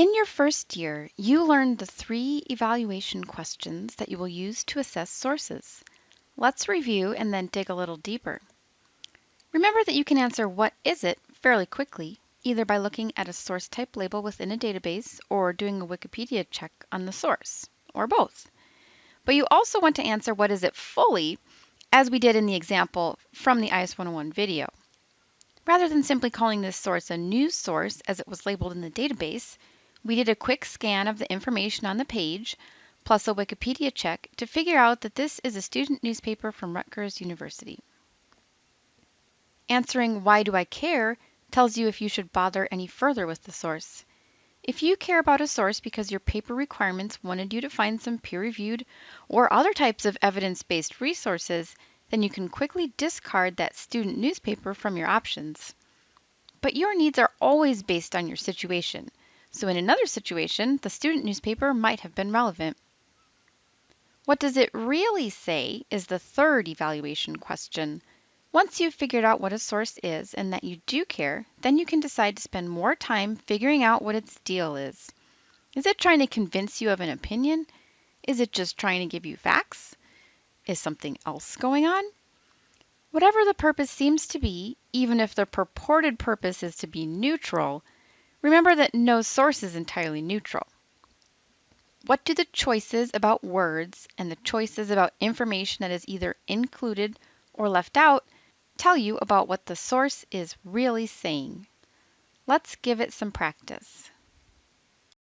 In your first year, you learned the 3 evaluation questions that you will use to assess sources. Let's review and then dig a little deeper. Remember that you can answer "what is it" fairly quickly, either by looking at a source type label within a database or doing a Wikipedia check on the source, or both. But you also want to answer "what is it" fully, as we did in the example from the IS 101 video. Rather than simply calling this source a news source as it was labeled in the database, we did a quick scan of the information on the page, plus a Wikipedia check to figure out that this is a student newspaper from Rutgers University. Answering "why do I care" tells you if you should bother any further with the source. If you care about a source because your paper requirements wanted you to find some peer-reviewed or other types of evidence-based resources, then you can quickly discard that student newspaper from your options. But your needs are always based on your situation, so in another situation, the student newspaper might have been relevant. What does it really say is the 3rd evaluation question. Once you've figured out what a source is and that you do care, then you can decide to spend more time figuring out what its deal is. Is it trying to convince you of an opinion? Is it just trying to give you facts? Is something else going on? Whatever the purpose seems to be, even if the purported purpose is to be neutral, remember that no source is entirely neutral. What do the choices about words and the choices about information that is either included or left out tell you about what the source is really saying? Let's give it some practice.